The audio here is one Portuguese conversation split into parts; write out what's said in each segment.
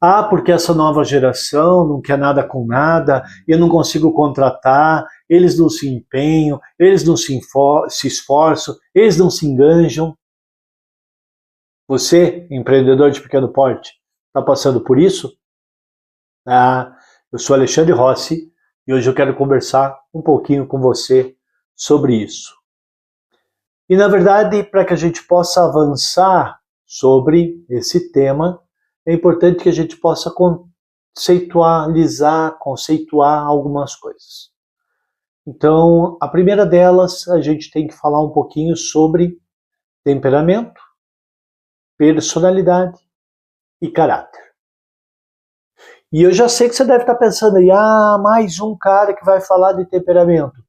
Ah, porque essa nova geração não quer nada com nada, eu não consigo contratar, eles não se empenham, eles não se esforçam, eles não se enganjam. Você, empreendedor de pequeno porte, está passando por isso? Ah, eu sou Alexandre Rossi e hoje eu quero conversar um pouquinho com você sobre isso. E na verdade, para que a gente possa avançar sobre esse tema, é importante que a gente possa conceituar algumas coisas. Então, a primeira delas, a gente tem que falar um pouquinho sobre temperamento, personalidade e caráter. E eu já sei que você deve estar pensando aí, mais um cara que vai falar de temperamento.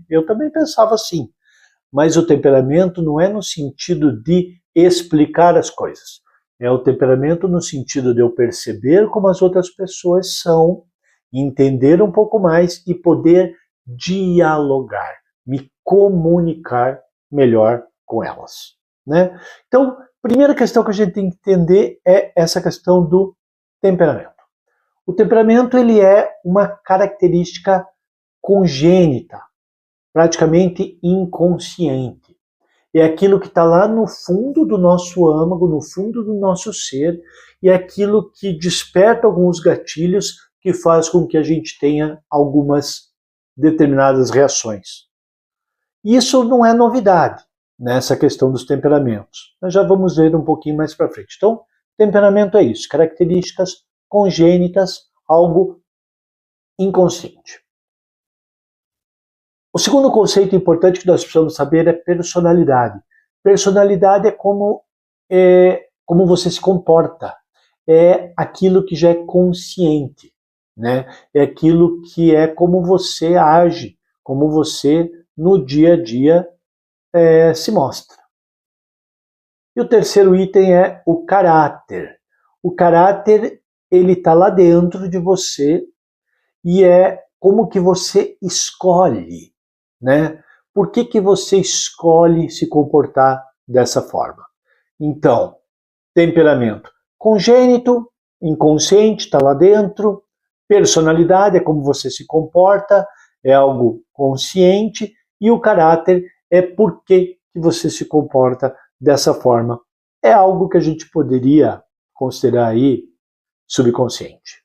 Eu também pensava assim. Mas o temperamento não é no sentido de explicar as coisas. É o temperamento no sentido de eu perceber como as outras pessoas são, entender um pouco mais e poder dialogar, me comunicar melhor com elas, né? Então, primeira questão que a gente tem que entender é essa questão do temperamento. O temperamento ele é uma característica congênita, praticamente inconsciente. É aquilo que está lá no fundo do nosso âmago, no fundo do nosso ser, e é aquilo que desperta alguns gatilhos que faz com que a gente tenha algumas determinadas reações. Isso não é novidade nessa questão dos temperamentos. Nós já vamos ver um pouquinho mais para frente. Então, temperamento é isso, características congênitas, algo inconsciente. O segundo conceito importante que nós precisamos saber é personalidade. Personalidade é como você se comporta, é aquilo que já é consciente, né? É aquilo que é como você age, como você no dia a dia se mostra. E o terceiro item é o caráter. O caráter ele está lá dentro de você e é como que você escolhe, né? Por que você escolhe se comportar dessa forma? Então, temperamento congênito, inconsciente, está lá dentro. Personalidade é como você se comporta, é algo consciente. E o caráter é por que você se comporta dessa forma. É algo que a gente poderia considerar aí subconsciente.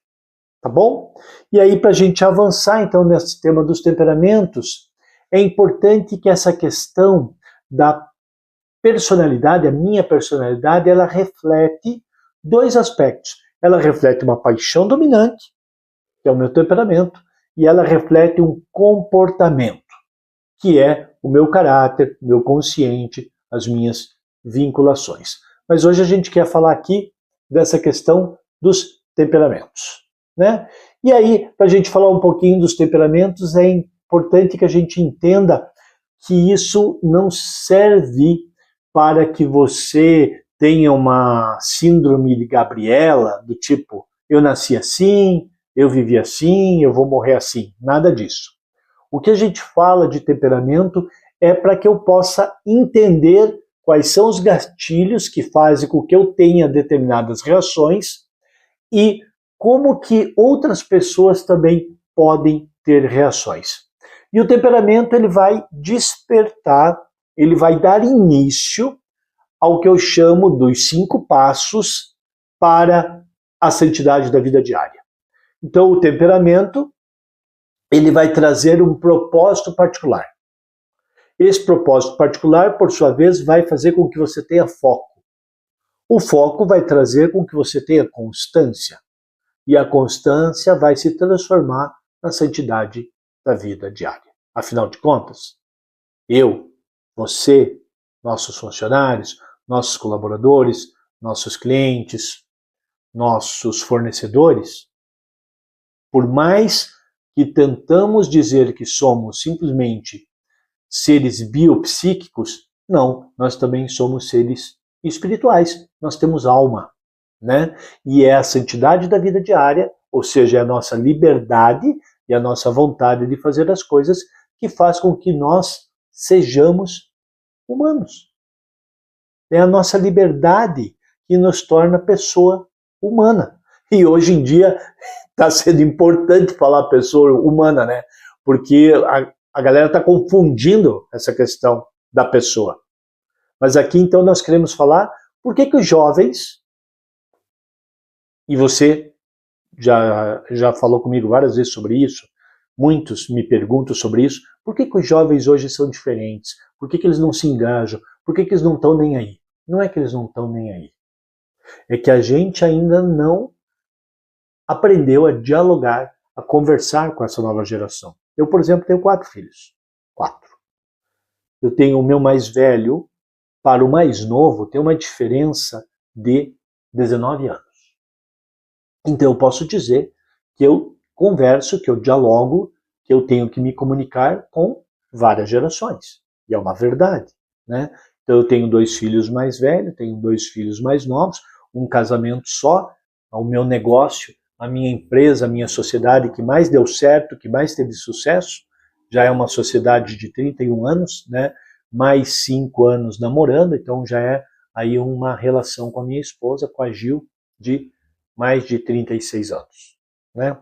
Tá bom? E aí, para a gente avançar, então, nesse tema dos temperamentos, é importante que essa questão da personalidade, a minha personalidade, ela reflete dois aspectos. Ela reflete uma paixão dominante, que é o meu temperamento, e ela reflete um comportamento, que é o meu caráter, o meu consciente, as minhas vinculações. Mas hoje a gente quer falar aqui dessa questão dos temperamentos, né? E aí, para a gente falar um pouquinho dos temperamentos, é importante que a gente entenda que isso não serve para que você tenha uma síndrome de Gabriela, do tipo, eu nasci assim, eu vivi assim, eu vou morrer assim. Nada disso. O que a gente fala de temperamento é para que eu possa entender quais são os gatilhos que fazem com que eu tenha determinadas reações e como que outras pessoas também podem ter reações. E o temperamento ele vai despertar, ele vai dar início ao que eu chamo dos 5 passos para a santidade da vida diária. Então o temperamento ele vai trazer um propósito particular. Esse propósito particular, por sua vez, vai fazer com que você tenha foco. O foco vai trazer com que você tenha constância. E a constância vai se transformar na santidade da vida diária. Afinal de contas, eu, você, nossos funcionários, nossos colaboradores, nossos clientes, nossos fornecedores, por mais que tentamos dizer que somos simplesmente seres biopsíquicos, não, nós também somos seres espirituais, nós temos alma, né? E é a santidade da vida diária, ou seja, é a nossa liberdade e a nossa vontade de fazer as coisas que faz com que nós sejamos humanos. É a nossa liberdade que nos torna pessoa humana. E hoje em dia está sendo importante falar pessoa humana, né? Porque a galera está confundindo essa questão da pessoa. Mas aqui então nós queremos falar por que os jovens, e você já falou comigo várias vezes sobre isso, muitos me perguntam sobre isso, por que os jovens hoje são diferentes? Por que eles não se engajam? Por que eles não estão nem aí? Não é que eles não estão nem aí. É que a gente ainda não aprendeu a dialogar, a conversar com essa nova geração. Eu, por exemplo, tenho 4 filhos. 4. Eu tenho o meu mais velho para o mais novo, tem uma diferença de 19 anos. Então eu posso dizer que eu converso, que eu dialogo, que eu tenho que me comunicar com várias gerações. E é uma verdade, né? Então eu tenho 2 filhos mais velhos, tenho 2 filhos mais novos, um casamento só, o meu negócio, a minha empresa, a minha sociedade que mais deu certo, que mais teve sucesso, já é uma sociedade de 31 anos, né? Mais 5 anos namorando, então já é aí uma relação com a minha esposa, com a Gil, de mais de 36 anos, né?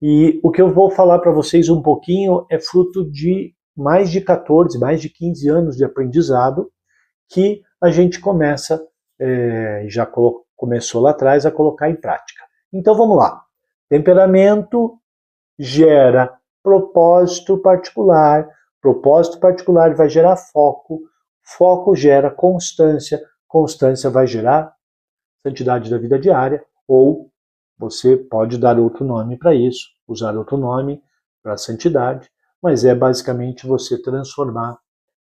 E o que eu vou falar para vocês um pouquinho é fruto de mais de 14, mais de 15 anos de aprendizado que a gente começa, já começou lá atrás, a colocar em prática. Então vamos lá. Temperamento gera propósito particular vai gerar foco, foco gera constância, constância vai gerar santidade da vida diária, ou você pode dar outro nome para isso, usar outro nome para santidade, mas é basicamente você transformar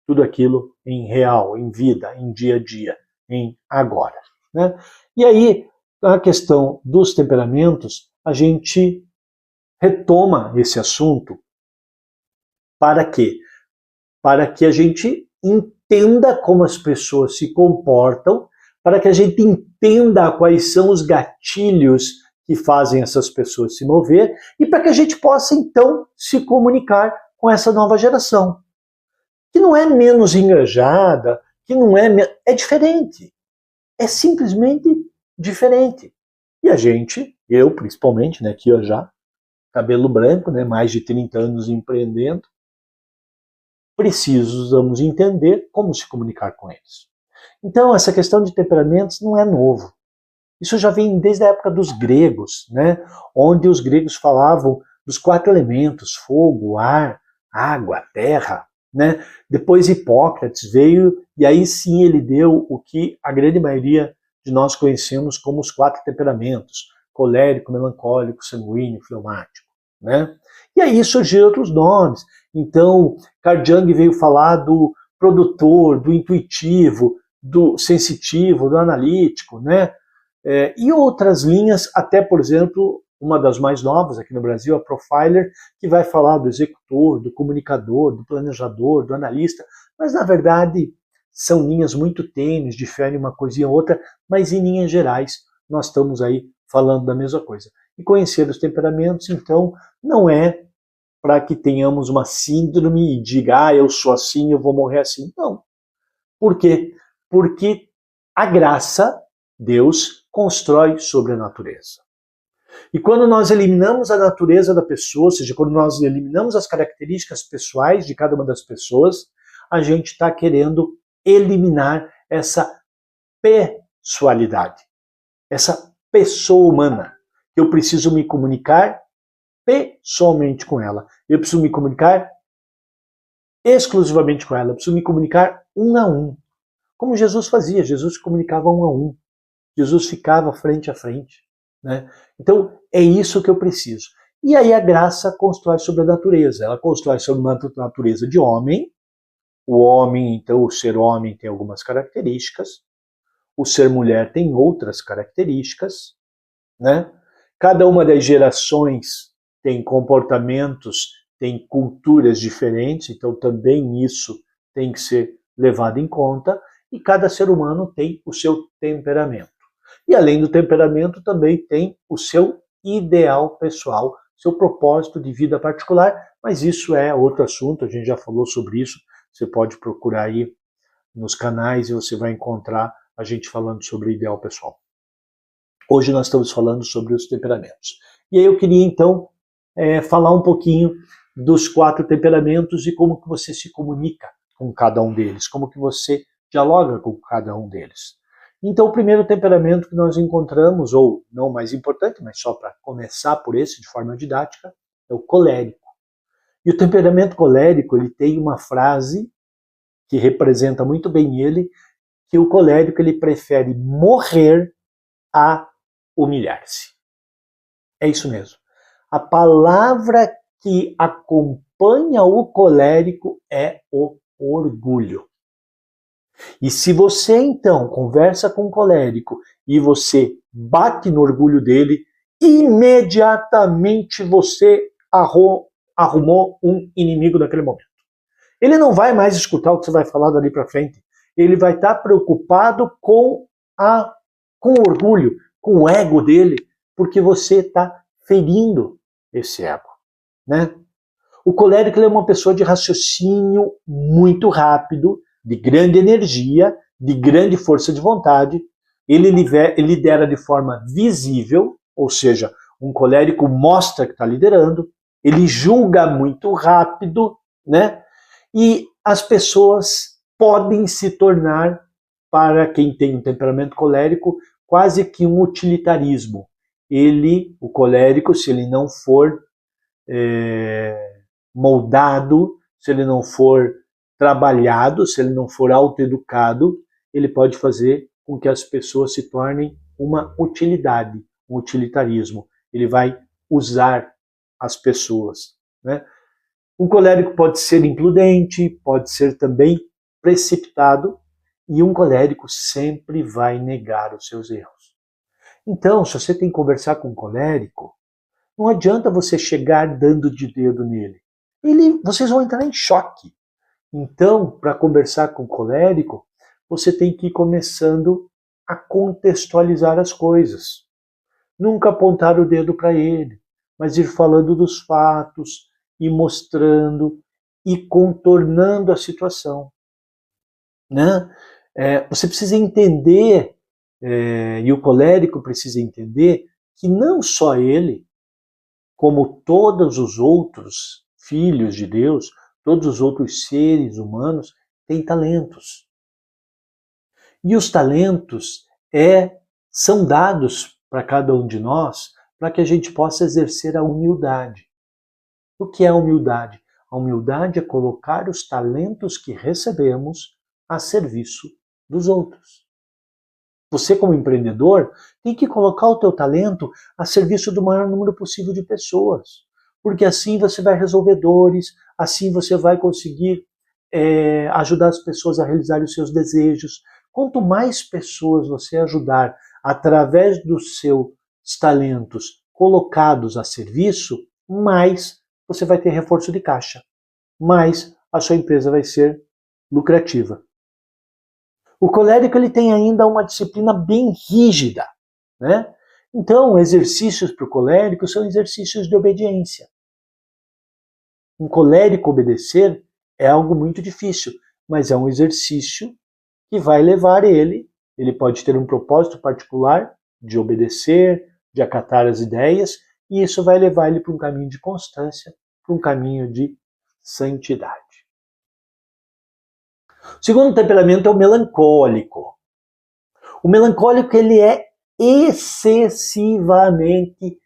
tudo aquilo em real, em vida, em dia a dia, em agora, né? E aí, a questão dos temperamentos, a gente retoma esse assunto para quê? Para que a gente entenda como as pessoas se comportam, para que a gente entenda quais são os gatilhos que fazem essas pessoas se mover e para que a gente possa, então, se comunicar com essa nova geração, que não é menos engajada, que não é... É diferente. É simplesmente diferente. E a gente, eu principalmente, né, aqui eu já, cabelo branco, né, mais de 30 anos empreendendo, precisamos entender como se comunicar com eles. Então, essa questão de temperamentos não é novo. Isso já vem desde a época dos gregos, né? Onde os gregos falavam dos 4 elementos, fogo, ar, água, terra. Né? Depois Hipócrates veio e aí sim ele deu o que a grande maioria de nós conhecemos como os 4 temperamentos, colérico, melancólico, sanguíneo, fleumático. Né? E aí surgiram outros nomes. Então, Carl Jung veio falar do produtor, do intuitivo, do sensitivo, do analítico, né? E outras linhas, até, por exemplo, uma das mais novas aqui no Brasil, a Profiler, que vai falar do executor, do comunicador, do planejador, do analista, mas na verdade são linhas muito tênues, diferem uma coisinha ou outra, mas em linhas gerais nós estamos aí falando da mesma coisa. E conhecer os temperamentos, então, não é para que tenhamos uma síndrome e diga, eu sou assim, eu vou morrer assim. Não. Por quê? Porque a graça, Deus, constrói sobre a natureza. E quando nós eliminamos a natureza da pessoa, ou seja, quando nós eliminamos as características pessoais de cada uma das pessoas, a gente está querendo eliminar essa pessoalidade, essa pessoa humana. Eu preciso me comunicar pessoalmente com ela. Eu preciso me comunicar exclusivamente com ela. Eu preciso me comunicar um a um. Como Jesus fazia, Jesus se comunicava um a um. Jesus ficava frente a frente. Né? Então, é isso que eu preciso. E aí a graça constrói sobre a natureza. Ela constrói sobre uma natureza de homem. O homem, então, o ser homem tem algumas características. O ser mulher tem outras características. Né? Cada uma das gerações tem comportamentos, tem culturas diferentes, então também isso tem que ser levado em conta. E cada ser humano tem o seu temperamento. E além do temperamento, também tem o seu ideal pessoal, seu propósito de vida particular, mas isso é outro assunto, a gente já falou sobre isso, você pode procurar aí nos canais e você vai encontrar a gente falando sobre ideal pessoal. Hoje nós estamos falando sobre os temperamentos. E aí eu queria então falar um pouquinho dos 4 temperamentos e como que você se comunica com cada um deles, como que você dialoga com cada um deles. Então o primeiro temperamento que nós encontramos, ou não mais importante, mas só para começar por esse de forma didática, é o colérico. E o temperamento colérico, ele tem uma frase que representa muito bem ele, que o colérico ele prefere morrer a humilhar-se. É isso mesmo. A palavra que acompanha o colérico é o orgulho. E se você então conversa com o colérico e você bate no orgulho dele, imediatamente você arrumou um inimigo naquele momento. Ele não vai mais escutar o que você vai falar dali para frente. Ele vai estar preocupado com o orgulho, com o ego dele, porque você está ferindo esse ego, né? O colérico ele é uma pessoa de raciocínio muito rápido, de grande energia, de grande força de vontade. Ele lidera de forma visível, ou seja, um colérico mostra que está liderando. Ele julga muito rápido, né? E as pessoas podem se tornar, para quem tem um temperamento colérico, quase que um utilitarismo. O colérico, se ele não for moldado, se ele não for trabalhado, se ele não for autoeducado, ele pode fazer com que as pessoas se tornem uma utilidade, um utilitarismo. Ele vai usar as pessoas, né? Um colérico pode ser imprudente, pode ser também precipitado, e um colérico sempre vai negar os seus erros. Então, se você tem que conversar com um colérico, não adianta você chegar dando de dedo nele. Vocês vão entrar em choque. Então, para conversar com o colérico, você tem que ir começando a contextualizar as coisas. Nunca apontar o dedo para ele, mas ir falando dos fatos, e mostrando e contornando a situação, né? Você precisa entender, e o colérico precisa entender, que não só ele, como todos os outros filhos de Deus, todos os outros seres humanos, têm talentos. E os talentos são dados para cada um de nós para que a gente possa exercer a humildade. O que é a humildade? A humildade é colocar os talentos que recebemos a serviço dos outros. Você, como empreendedor, tem que colocar o teu talento a serviço do maior número possível de pessoas. Porque assim você vai resolver dores, assim você vai conseguir ajudar as pessoas a realizarem os seus desejos. Quanto mais pessoas você ajudar através dos seus talentos colocados a serviço, mais você vai ter reforço de caixa, mais a sua empresa vai ser lucrativa. O colérico ele tem ainda uma disciplina bem rígida, né? Então, exercícios para o colérico são exercícios de obediência. Um colérico obedecer é algo muito difícil, mas é um exercício que vai levar ele pode ter um propósito particular de obedecer, de acatar as ideias, e isso vai levar ele para um caminho de constância, para um caminho de santidade. O segundo temperamento é o melancólico. O melancólico ele é excessivamente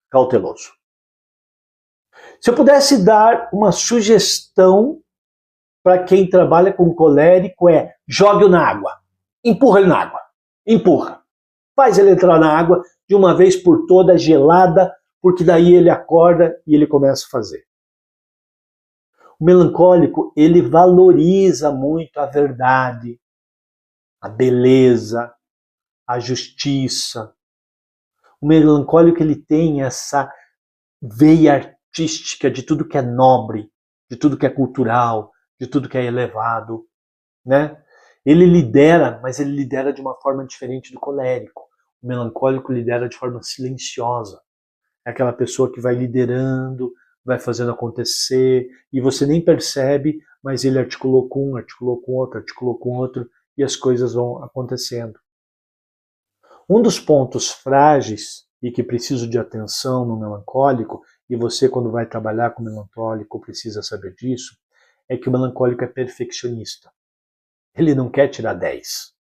cauteloso. Se eu pudesse dar uma sugestão para quem trabalha com colérico jogue-o na água, empurra ele na água, empurra. Faz ele entrar na água de uma vez por todas, gelada, porque daí ele acorda e ele começa a fazer. O melancólico, ele valoriza muito a verdade, a beleza, a justiça. O melancólico, ele tem essa veia artística de tudo que é nobre, de tudo que é cultural, de tudo que é elevado, né? Ele lidera, mas ele lidera de uma forma diferente do colérico. O melancólico lidera de forma silenciosa. É aquela pessoa que vai liderando, vai fazendo acontecer, e você nem percebe, mas ele articulou com um, articulou com outro, articulou com outro, e as coisas vão acontecendo. Um dos pontos frágeis e que precisa de atenção no melancólico, e você quando vai trabalhar com o melancólico precisa saber disso, é que o melancólico é perfeccionista. Ele não quer tirar 10.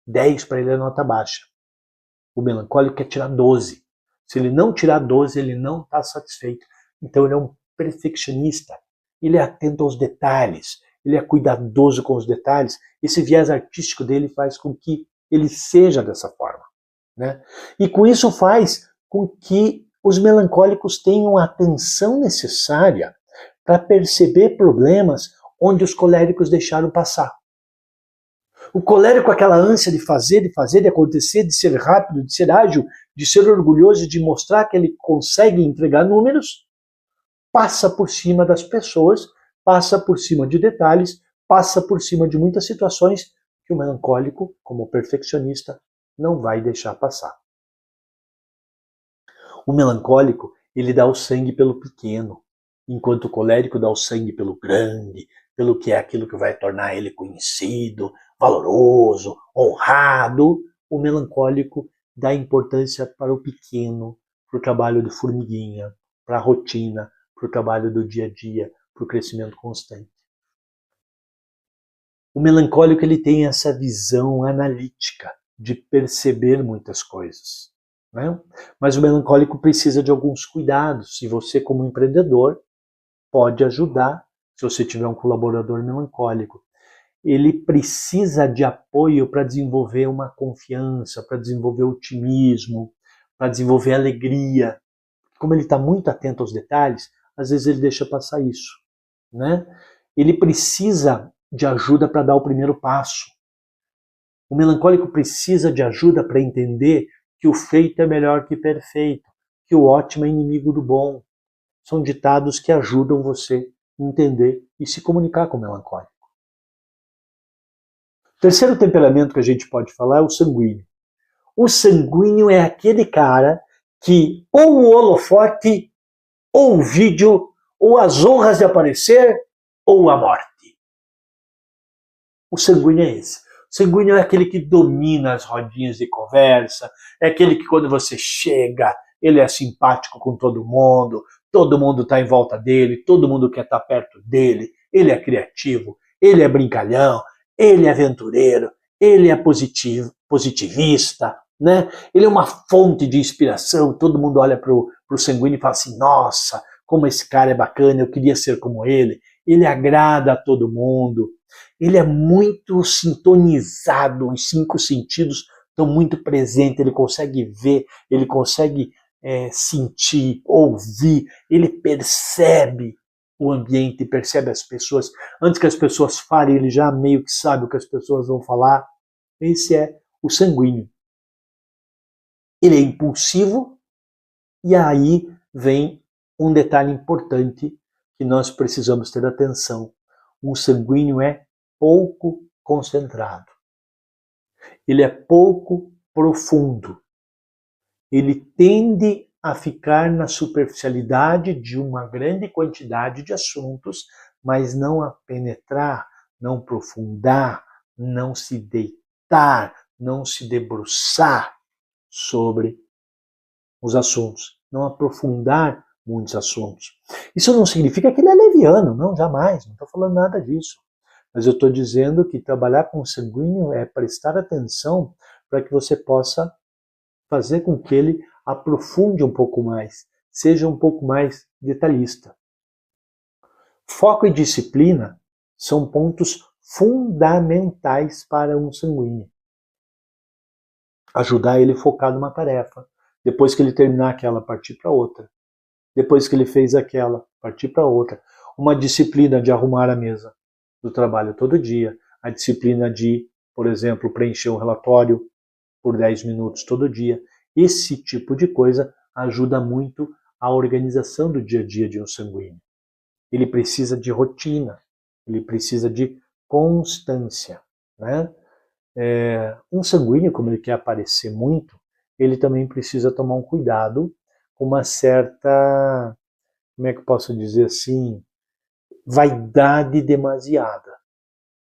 10 para ele é nota baixa. O melancólico quer tirar 12. Se ele não tirar 12, ele não está satisfeito. Então ele é um perfeccionista. Ele é atento aos detalhes. Ele é cuidadoso com os detalhes. Esse viés artístico dele faz com que ele seja dessa forma, né? E com isso faz com que os melancólicos tenham a atenção necessária para perceber problemas onde os coléricos deixaram passar. O colérico, aquela ânsia de fazer, de acontecer, de ser rápido, de ser ágil, de ser orgulhoso, de mostrar que ele consegue entregar números, passa por cima das pessoas, passa por cima de detalhes, passa por cima de muitas situações que o melancólico, como perfeccionista, não vai deixar passar. O melancólico, ele dá o sangue pelo pequeno, enquanto o colérico dá o sangue pelo grande, pelo que é aquilo que vai tornar ele conhecido, valoroso, honrado. O melancólico dá importância para o pequeno, para o trabalho de formiguinha, para a rotina, para o trabalho do dia a dia, para o crescimento constante. O melancólico ele tem essa visão analítica de perceber muitas coisas, né? Mas o melancólico precisa de alguns cuidados. E você, como empreendedor, pode ajudar. Se você tiver um colaborador melancólico, ele precisa de apoio para desenvolver uma confiança, para desenvolver otimismo, para desenvolver alegria. Como ele está muito atento aos detalhes, às vezes ele deixa passar isso, né? Ele precisa de ajuda para dar o primeiro passo. O melancólico precisa de ajuda para entender que o feito é melhor que perfeito, que o ótimo é inimigo do bom. São ditados que ajudam você a entender e se comunicar com o melancólico. O terceiro temperamento que a gente pode falar é o sanguíneo. O sanguíneo é aquele cara que ou o holofote, ou o vídeo, ou as honras de aparecer, ou a morte. O sanguíneo é esse. O sanguíneo é aquele que domina as rodinhas de conversa, é aquele que quando você chega, ele é simpático com todo mundo está em volta dele, todo mundo quer estar perto dele, ele é criativo, ele é brincalhão, ele é aventureiro, ele é positivista, né? Ele é uma fonte de inspiração, todo mundo olha para o sanguíneo e fala assim, nossa, como esse cara é bacana, eu queria ser como ele agrada a todo mundo, ele é muito sintonizado, os 5 sentidos estão muito presentes, ele consegue ver, ele consegue sentir, ouvir, ele percebe o ambiente, percebe as pessoas. Antes que as pessoas falem, ele já meio que sabe o que as pessoas vão falar. Esse é o sanguíneo. Ele é impulsivo e aí vem um detalhe importante que nós precisamos ter atenção. Um sanguíneo é pouco concentrado. Ele é pouco profundo. Ele tende a ficar na superficialidade de uma grande quantidade de assuntos, mas não a penetrar, não aprofundar, não se deitar, não se debruçar sobre os assuntos, não aprofundar muitos assuntos. Isso não significa que ele é leviano, não, jamais, não estou falando nada disso. Mas eu estou dizendo que trabalhar com o sanguíneo é prestar atenção para que você possa fazer com que ele aprofunde um pouco mais, seja um pouco mais detalhista. Foco e disciplina são pontos fundamentais para um sanguíneo. Ajudar ele a focar numa tarefa. Depois que ele terminar aquela, partir para outra. Depois que ele fez aquela, partir para outra. Uma disciplina de arrumar a mesa do trabalho todo dia. A disciplina de, por exemplo, preencher um relatório por 10 minutos todo dia. Esse tipo de coisa ajuda muito a organização do dia a dia de um sanguíneo. Ele precisa de rotina, ele precisa de constância, né? Um sanguíneo, como ele quer aparecer muito, ele também precisa tomar um cuidado com uma certa, como é que eu posso dizer assim, vaidade demasiada.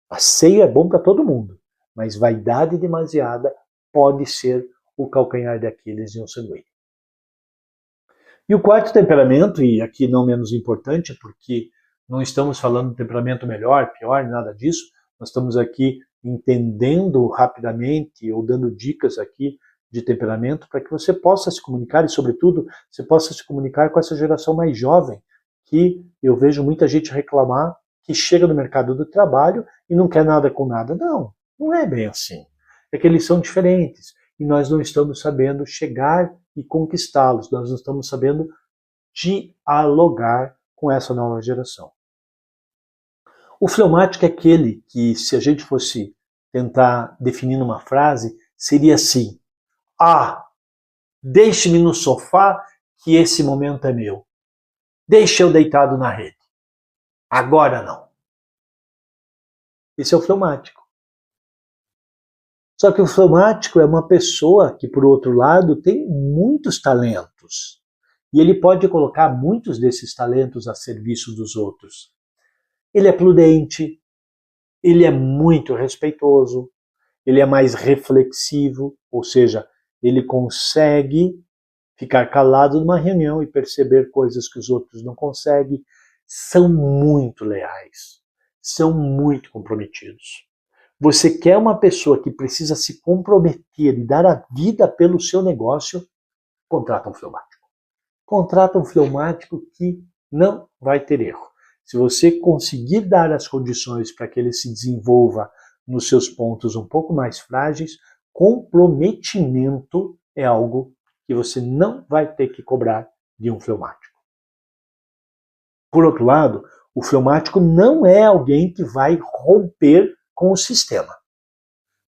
Passeio é bom para todo mundo, mas vaidade demasiada pode ser o calcanhar de Aquiles de um sanguíneo. E o quarto temperamento, e aqui não menos importante, porque não estamos falando de temperamento melhor, pior, nada disso, nós estamos aqui entendendo rapidamente ou dando dicas aqui de temperamento para que você possa se comunicar e, sobretudo, você possa se comunicar com essa geração mais jovem, que eu vejo muita gente reclamar que chega no mercado do trabalho e não quer nada com nada. Não, não é bem assim. É que eles são diferentes e nós não estamos sabendo chegar e conquistá-los, nós não estamos sabendo dialogar com essa nova geração. O fleumático é aquele que, se a gente fosse tentar definir numa frase, seria assim: deixe-me no sofá que esse momento é meu. Deixe eu deitado na rede. Agora não. Esse é o fleumático. Só que o fleumático é uma pessoa que, por outro lado, tem muitos talentos. E ele pode colocar muitos desses talentos a serviço dos outros. Ele é prudente, ele é muito respeitoso, ele é mais reflexivo, ou seja, ele consegue ficar calado numa reunião e perceber coisas que os outros não conseguem. São muito leais, são muito comprometidos. Você quer uma pessoa que precisa se comprometer e dar a vida pelo seu negócio, contrata um fleumático. Contrata um fleumático que não vai ter erro. Se você conseguir dar as condições para que ele se desenvolva nos seus pontos um pouco mais frágeis, comprometimento é algo que você não vai ter que cobrar de um fleumático. Por outro lado, o fleumático não é alguém que vai romper com o sistema.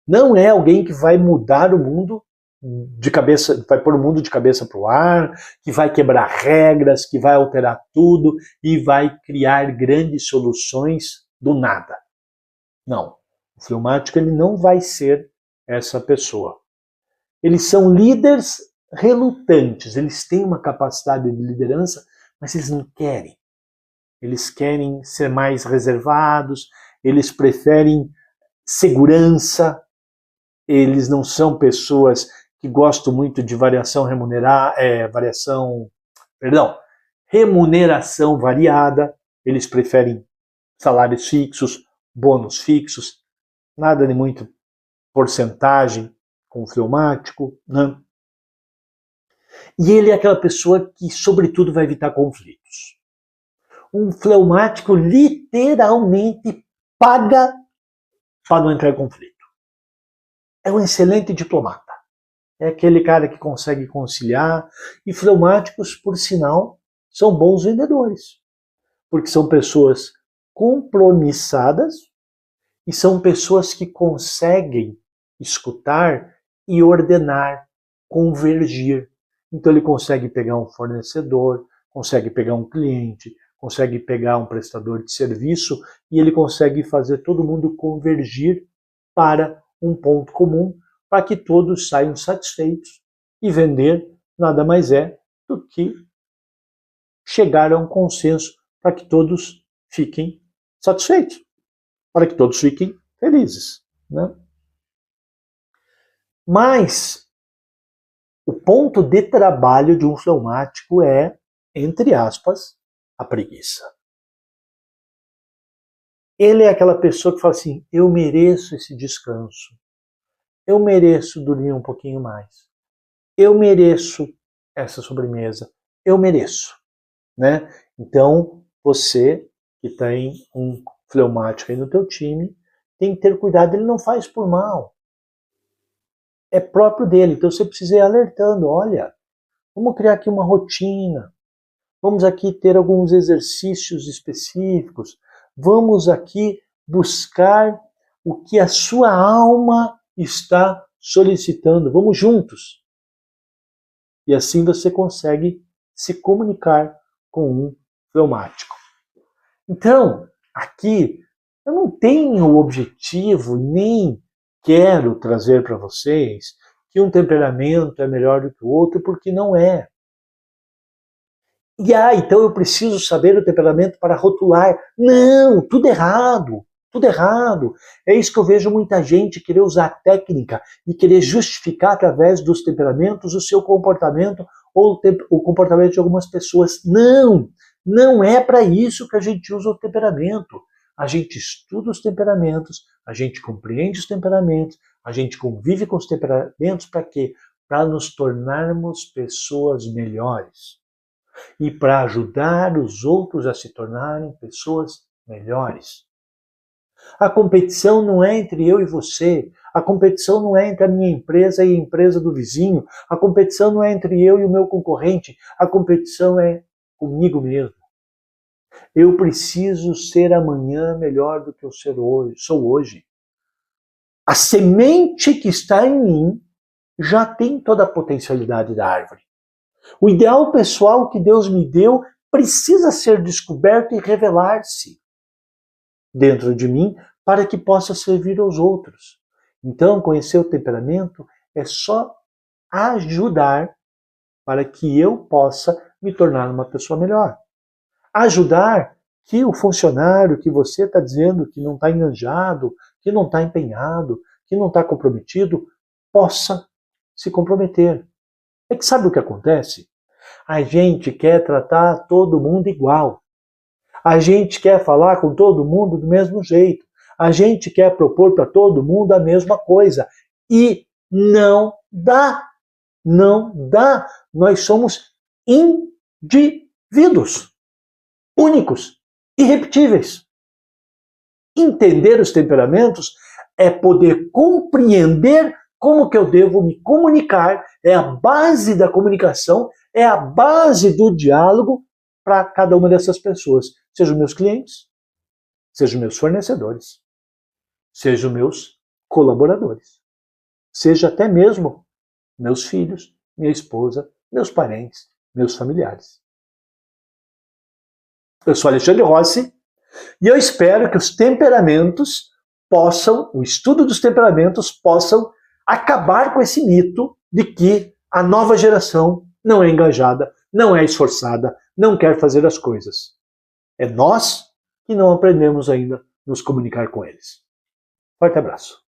Não é alguém que vai mudar o mundo de cabeça, vai pôr o mundo de cabeça para o ar, que vai quebrar regras, que vai alterar tudo e vai criar grandes soluções do nada. Não. O fleumático ele não vai ser essa pessoa. Eles são líderes relutantes, eles têm uma capacidade de liderança, mas eles não querem. Eles querem ser mais reservados, eles preferem segurança, eles não são pessoas que gostam muito de remuneração variada, eles preferem salários fixos, bônus fixos, nada de muito porcentagem com o fleumático, né? E ele é aquela pessoa que, sobretudo, vai evitar conflitos. Um fleumático literalmente paga para não entrar em conflito. É um excelente diplomata. É aquele cara que consegue conciliar. E fleumáticos, por sinal, são bons vendedores. Porque são pessoas compromissadas e são pessoas que conseguem escutar e ordenar, convergir. Então ele consegue pegar um fornecedor, consegue pegar um cliente, consegue pegar um prestador de serviço e ele consegue fazer todo mundo convergir para um ponto comum para que todos saiam satisfeitos. E vender nada mais é do que chegar a um consenso para que todos fiquem satisfeitos, para que todos fiquem felizes, né? Mas o ponto de trabalho de um fleumático é, entre aspas, a preguiça. Ele é aquela pessoa que fala assim, eu mereço esse descanso, eu mereço dormir um pouquinho mais, eu mereço essa sobremesa, eu mereço, né? Então, você que tem um fleumático aí no teu time, tem que ter cuidado, ele não faz por mal. É próprio dele, então você precisa ir alertando, olha, vamos criar aqui uma rotina, vamos aqui ter alguns exercícios específicos, vamos aqui buscar o que a sua alma está solicitando, vamos juntos. E assim você consegue se comunicar com um fleumático. Então, aqui, eu não tenho o objetivo, nem quero trazer para vocês que um temperamento é melhor do que o outro, porque não é. E então eu preciso saber o temperamento para rotular. Não, tudo errado. Tudo errado. É isso que eu vejo muita gente querer usar a técnica e querer justificar através dos temperamentos o seu comportamento ou o comportamento de algumas pessoas. Não! Não é para isso que a gente usa o temperamento. A gente estuda os temperamentos, a gente compreende os temperamentos, a gente convive com os temperamentos para quê? Para nos tornarmos pessoas melhores. E para ajudar os outros a se tornarem pessoas melhores. A competição não é entre eu e você. A competição não é entre a minha empresa e a empresa do vizinho. A competição não é entre eu e o meu concorrente. A competição é comigo mesmo. Eu preciso ser amanhã melhor do que eu sou hoje. A semente que está em mim já tem toda a potencialidade da árvore. O ideal pessoal que Deus me deu precisa ser descoberto e revelar-se dentro de mim para que possa servir aos outros. Então, conhecer o temperamento é só ajudar para que eu possa me tornar uma pessoa melhor. Ajudar que o funcionário que você está dizendo que não está enganjado, que não está empenhado, que não está comprometido, possa se comprometer. É que sabe o que acontece? A gente quer tratar todo mundo igual. A gente quer falar com todo mundo do mesmo jeito. A gente quer propor para todo mundo a mesma coisa. E não dá. Não dá. Nós somos indivíduos. Únicos. Irrepetíveis. Entender os temperamentos é poder compreender como que eu devo me comunicar. É a base da comunicação. É a base do diálogo para cada uma dessas pessoas. Sejam meus clientes, sejam meus fornecedores, sejam meus colaboradores, seja até mesmo meus filhos, minha esposa, meus parentes, meus familiares. Eu sou Alexandre Rossi e eu espero que os temperamentos possam, o estudo dos temperamentos possam acabar com esse mito de que a nova geração não é engajada, não é esforçada, não quer fazer as coisas. É nós que não aprendemos ainda a nos comunicar com eles. Forte abraço.